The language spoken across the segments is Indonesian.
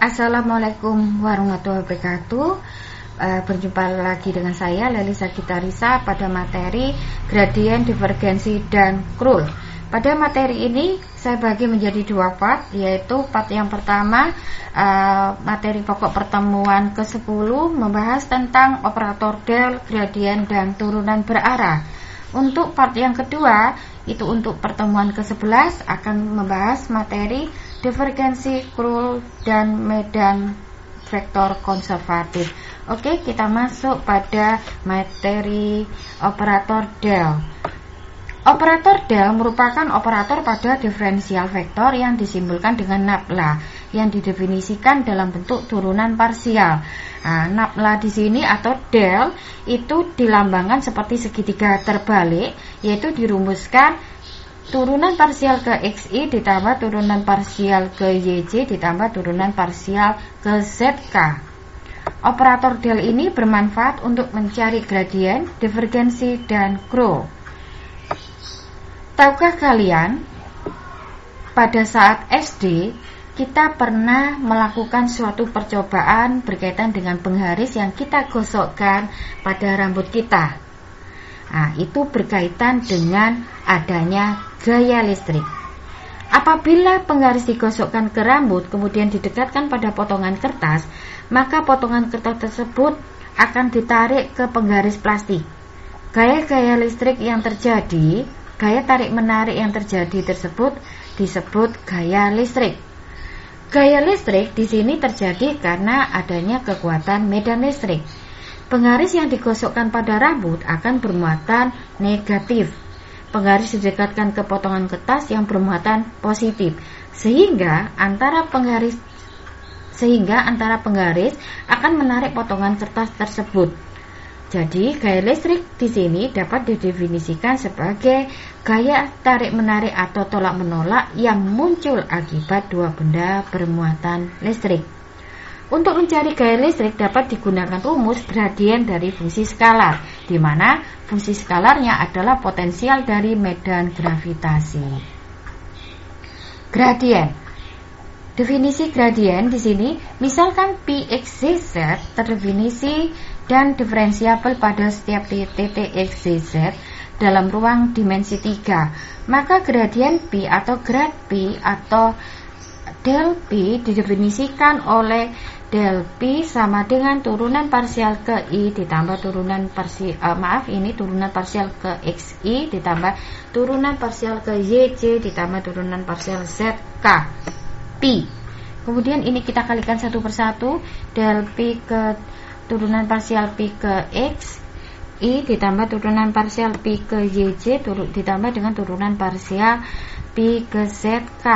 Assalamualaikum warahmatullahi wabarakatuh. Berjumpa lagi dengan saya Lely Sagitarisa pada materi gradien, divergensi, dan krul. Pada materi ini saya bagi menjadi dua part, yaitu part yang pertama, materi pokok pertemuan ke-10 membahas tentang operator del, gradien, dan turunan berarah. Untuk part yang kedua, itu untuk pertemuan ke-11 akan membahas materi divergensi, krul, dan medan vektor konservatif. Oke, kita masuk pada materi operator del. Operator del merupakan operator pada diferensial vektor yang disimbolkan dengan nabla yang didefinisikan dalam bentuk turunan parsial. Nah, nabla di sini atau del itu dilambangkan seperti segitiga terbalik, yaitu dirumuskan turunan parsial ke xi ditambah turunan parsial ke yj ditambah turunan parsial ke zk. Operator del ini bermanfaat untuk mencari gradien, divergensi, dan krul. Tahukah kalian, pada saat SD kita pernah melakukan suatu percobaan berkaitan dengan penggaris yang kita gosokkan pada rambut kita. Nah, itu berkaitan dengan adanya gaya listrik. Apabila penggaris digosokkan ke rambut kemudian didekatkan pada potongan kertas, maka potongan kertas tersebut akan ditarik ke penggaris plastik. Gaya-gaya listrik yang terjadi, gaya tarik-menarik yang terjadi tersebut disebut gaya listrik. Gaya listrik di sini terjadi karena adanya kekuatan medan listrik. Penggaris yang digosokkan pada rambut akan bermuatan negatif. Penggaris didekatkan ke potongan kertas yang bermuatan positif, sehingga antara penggaris akan menarik potongan kertas tersebut. Jadi, gaya listrik di sini dapat didefinisikan sebagai gaya tarik-menarik atau tolak-menolak yang muncul akibat dua benda bermuatan listrik. Untuk mencari gaya listrik dapat digunakan rumus gradien dari fungsi skalar, di mana fungsi skalarnya adalah potensial dari medan gravitasi. Gradien. Definisi gradien di sini, misalkan Pxz terdefinisi dan diferensiabel pada setiap titik xz dalam ruang dimensi 3, maka gradien P atau grad P atau del P didefinisikan oleh del P sama dengan turunan parsial ke I ditambah turunan parsial ke xi ditambah turunan parsial ke yj ditambah turunan parsial zk P. Kemudian ini kita kalikan satu persatu, del P ke turunan parsial P ke x I ditambah turunan parsial P ke yj ditambah dengan turunan parsial P ke zk.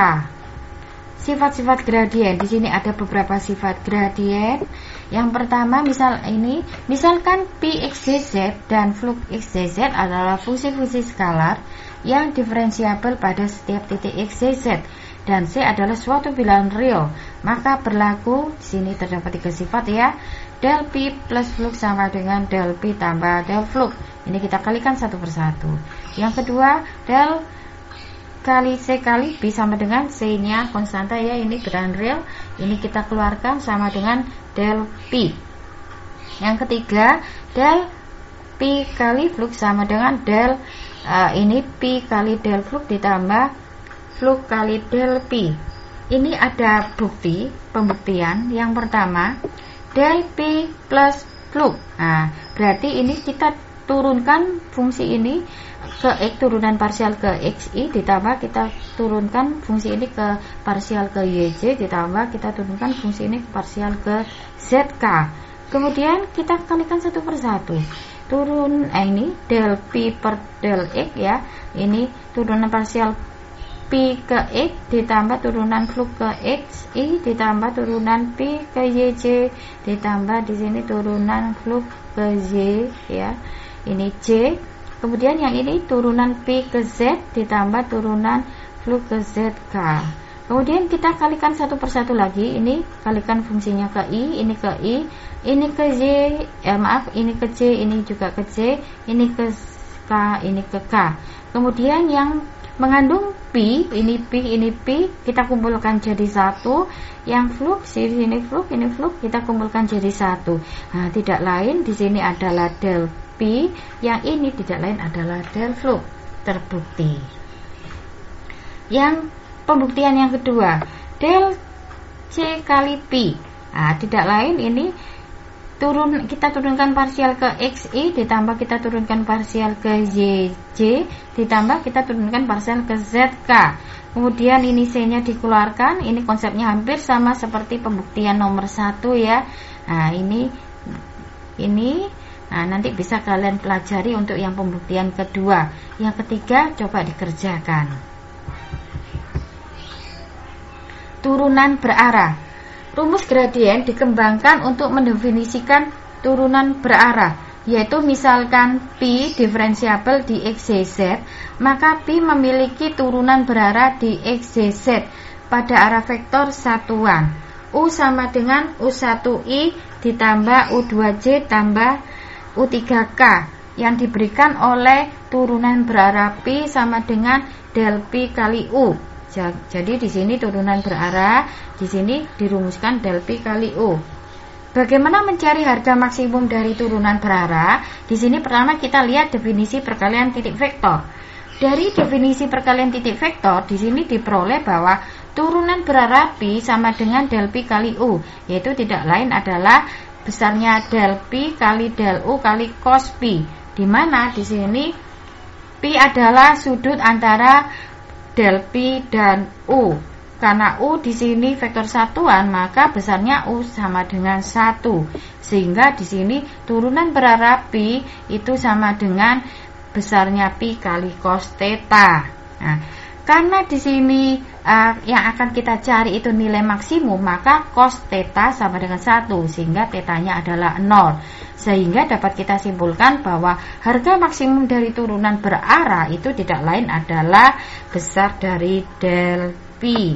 Sifat-sifat gradien, di sini ada beberapa sifat gradien. Yang pertama, misalkan Pxz dan flux xz adalah fungsi-fungsi skalar yang diferensiabel pada setiap titik xz, dan C adalah suatu bilangan real, maka berlaku di sini terdapat tiga sifat ya. Del P plus flux sama dengan del P tambah del flux. Ini kita kalikan satu persatu. Yang kedua, del kali C kali B sama dengan C nya konstanta ya, ini bilangan real. Ini kita keluarkan sama dengan del P. Yang ketiga, del P kali flux sama dengan del ini P kali del flux ditambah flux kali del P. Ini ada pembuktian. Yang pertama, del P plus flux. Nah, berarti ini kita turunkan fungsi ini ke x, turunan parsial ke xi ditambah kita turunkan fungsi ini ke parsial ke yj ditambah kita turunkan fungsi ini ke parsial ke zk. Kemudian kita kalikan satu persatu. Ini del P per del x ya. Ini turunan parsial P ke x ditambah turunan flux ke xi ditambah turunan P ke yj ditambah di sini turunan flux ke z ya. Ini J. Kemudian yang ini turunan P ke Z ditambah turunan flux ke ZK. Kemudian kita kalikan satu persatu lagi. Ini kalikan fungsinya ke I, ini ke I, ini ke J, ini ke J, ini juga ke J, ini ke K, ini ke K. Kemudian yang mengandung pi, ini pi, kita kumpulkan jadi satu. Yang flux, ini flux, kita kumpulkan jadi satu. Nah, tidak lain di sini adalah del pi, yang ini tidak lain adalah del flux. Terbukti. Yang pembuktian yang kedua, del C kali pi. Nah, tidak lain ini kita turunkan parsial ke XI ditambah kita turunkan parsial ke YJ ditambah kita turunkan parsial ke ZK. Kemudian ini C-nya dikeluarkan. Ini konsepnya hampir sama seperti pembuktian nomor 1 ya. Nah, ini nah, nanti bisa kalian pelajari untuk yang pembuktian kedua. Yang ketiga coba dikerjakan. Turunan berarah. Rumus gradien dikembangkan untuk mendefinisikan turunan berarah, yaitu misalkan pi diferensiabel di XYZ, maka pi memiliki turunan berarah di XYZ pada arah vektor satuan. U sama dengan U1i ditambah U2j tambah U3k yang diberikan oleh turunan berarah pi sama dengan del pi kali U. Jadi di sini turunan berarah, di sini dirumuskan del pi kali U. Bagaimana mencari harga maksimum dari turunan berarah? Di sini pertama kita lihat definisi perkalian titik vektor. Dari definisi perkalian titik vektor, di sini diperoleh bahwa turunan berarah pi sama dengan del pi kali U, yaitu tidak lain adalah besarnya del pi kali del U kali cos pi. Di mana di sini pi adalah sudut antara del pi dan U. Karena U di sini vektor satuan, maka besarnya U sama dengan 1. Sehingga di sini turunan berarah pi itu sama dengan besarnya pi kali cos theta. Nah, karena di sini yang akan kita cari itu nilai maksimum, maka cos theta sama dengan 1, sehingga tetanya adalah 0. Sehingga dapat kita simpulkan bahwa harga maksimum dari turunan berarah itu tidak lain adalah besar dari del pi.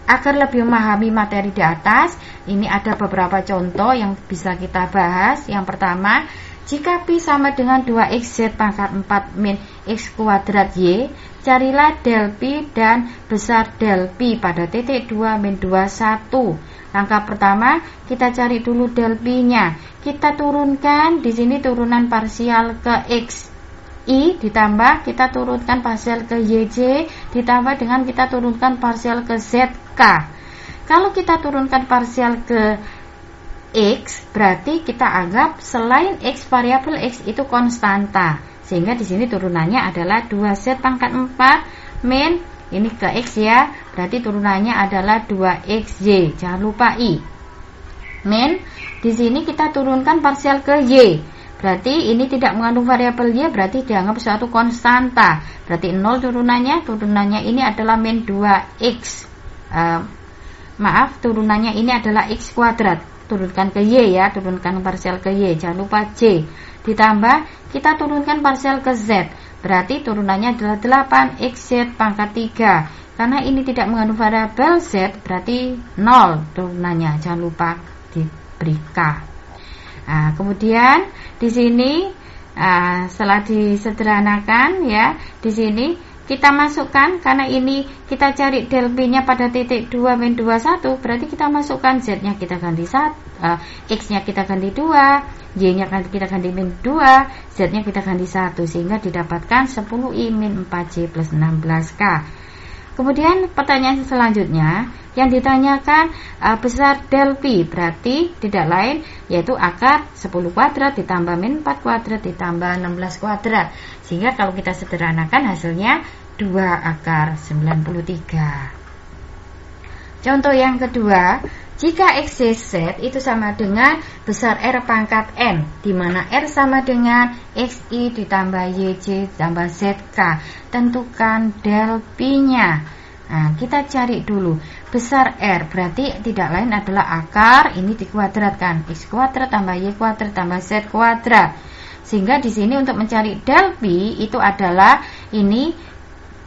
Agar lebih memahami materi di atas, ini ada beberapa contoh yang bisa kita bahas. Yang pertama, jika pi sama dengan 2xz pangkat 4 min x kuadrat y, carilah del pi dan besar del pi pada titik 2 min 2, 1. Langkah pertama, kita cari dulu del pi-nya. Kita turunkan di sini turunan parsial ke x I ditambah kita turunkan parsial ke YJ ditambah dengan kita turunkan parsial ke ZK. Kalau kita turunkan parsial ke X, berarti kita anggap selain X variabel X itu konstanta. Sehingga di sini turunannya adalah 2Z pangkat 4 min ini ke X ya. Berarti turunannya adalah 2XY. Jangan lupa I. Min di sini kita turunkan parsial ke Y. Berarti ini tidak mengandung variabel Y, berarti dianggap suatu konstanta. Berarti 0 turunannya ini adalah min 2X. Turunannya ini adalah X kuadrat. Turunkan ke Y ya, turunkan parsial ke Y. Jangan lupa J. Ditambah kita turunkan parsial ke Z. Berarti turunannya adalah 8XZ pangkat 3. Karena ini tidak mengandung variabel Z, berarti 0 turunannya. Jangan lupa diberi K. Nah, kemudian di sini setelah disederhanakan ya, di sini kita masukkan, karena ini kita cari del pi-nya pada titik 2 min 2, 1, berarti kita masukkan Z-nya kita ganti 1, X-nya kita ganti 2, Y-nya kita ganti min 2, Z-nya kita ganti 1, sehingga didapatkan 10I min 4J plus 16K. Kemudian pertanyaan selanjutnya yang ditanyakan besar del pi, berarti tidak lain yaitu akar 10 kuadrat ditambah min 4 kuadrat ditambah 16 kuadrat. Sehingga kalau kita sederhanakan hasilnya 2 akar 93. Contoh yang kedua, jika XYZ itu sama dengan besar R pangkat N, di mana R sama dengan XI ditambah YJ ditambah ZK, tentukan del pi-nya. Nah, kita cari dulu besar R, berarti tidak lain adalah akar ini dikuadratkan, X kuadrat tambah Y kuadrat tambah Z kuadrat. Sehingga di sini untuk mencari del pi itu adalah ini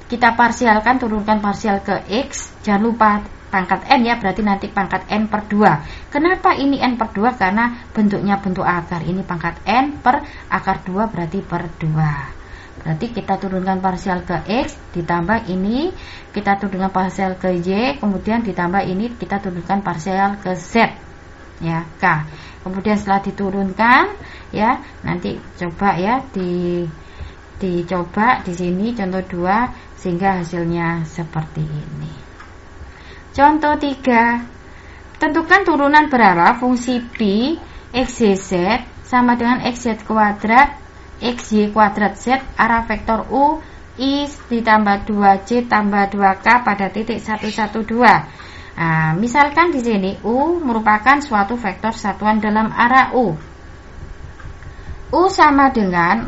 kita parsialkan, turunkan parsial ke X, jangan lupa pangkat N ya, berarti nanti pangkat N per 2. Kenapa ini N per 2? Karena bentuknya bentuk akar. Ini pangkat N per akar 2 berarti per 2. Berarti kita turunkan parsial ke X, ditambah ini kita turunkan parsial ke Y, kemudian ditambah ini kita turunkan parsial ke Z, ya, K. Kemudian setelah diturunkan, ya, nanti coba ya dicoba di sini contoh 2 sehingga hasilnya seperti ini. Contoh 3. Tentukan turunan berarah fungsi P XYZ sama dengan XZ kuadrat XY kuadrat Z arah vektor U I ditambah 2J tambah 2K pada titik 112. Nah, misalkan di sini U merupakan suatu vektor satuan dalam arah U. U sama dengan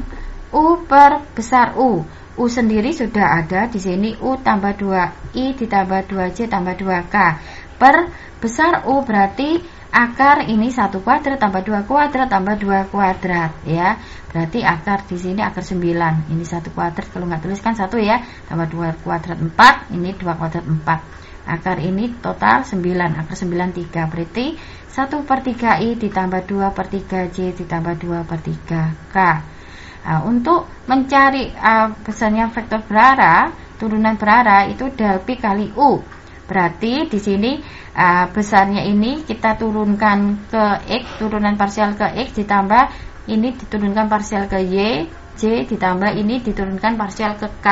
U per besar U. U sendiri sudah ada di sini, U tambah 2I ditambah 2J tambah 2K per besar U, berarti akar ini 1 kuadrat tambah 2 kuadrat tambah 2 kuadrat, ya. Berarti akar di sini akar 9. Ini 1 kuadrat, kalau nggak tuliskan 1 ya. Tambah 2 kuadrat 4, ini 2 kuadrat 4. Akar ini total 9, akar 9 3. Berarti 1 per 3I ditambah 2 per 3J ditambah 2 per 3K. Nah, untuk mencari besarnya vektor berarah, turunan berarah itu del P kali U. Berarti di sini besarnya ini kita turunkan ke X, turunan parsial ke X ditambah ini diturunkan parsial ke Y, J ditambah ini diturunkan parsial ke K.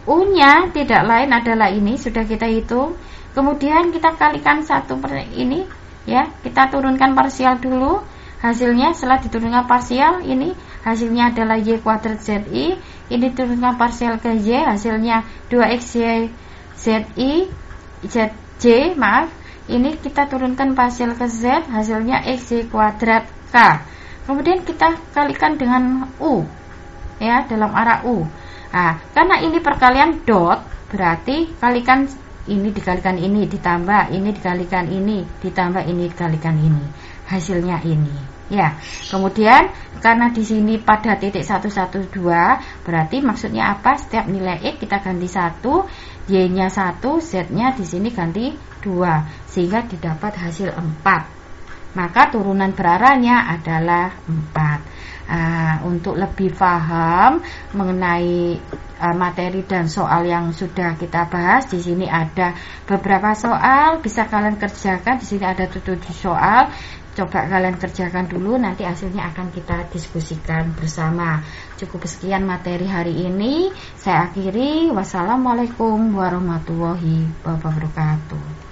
U-nya tidak lain adalah ini, sudah kita hitung. Kemudian kita kalikan 1 per ini, ya. Kita turunkan parsial dulu. Hasilnya setelah diturunkan parsial ini hasilnya adalah Y kuadrat ZI. Ini turunkan parsial ke Y, hasilnya 2XY ZI ZJ, maaf. Ini kita turunkan parsial ke Z, hasilnya XY kuadrat K. Kemudian kita kalikan dengan U, ya, dalam arah U. Nah, karena ini perkalian dot, berarti kalikan ini dikalikan ini ditambah ini dikalikan ini ditambah ini dikalikan ini, hasilnya ini. Ya, kemudian karena di sini pada titik 112, berarti maksudnya apa? Setiap nilai X kita ganti 1, Y-nya 1, Z-nya di sini ganti 2, sehingga didapat hasil 4. Maka turunan berarahnya adalah 4. Untuk lebih paham mengenai materi dan soal yang sudah kita bahas, di sini ada beberapa soal bisa kalian kerjakan. Di sini ada 7 soal. Coba kalian kerjakan dulu, nanti hasilnya akan kita diskusikan bersama. Cukup sekian materi hari ini. Saya akhiri. Wassalamualaikum warahmatullahi wabarakatuh.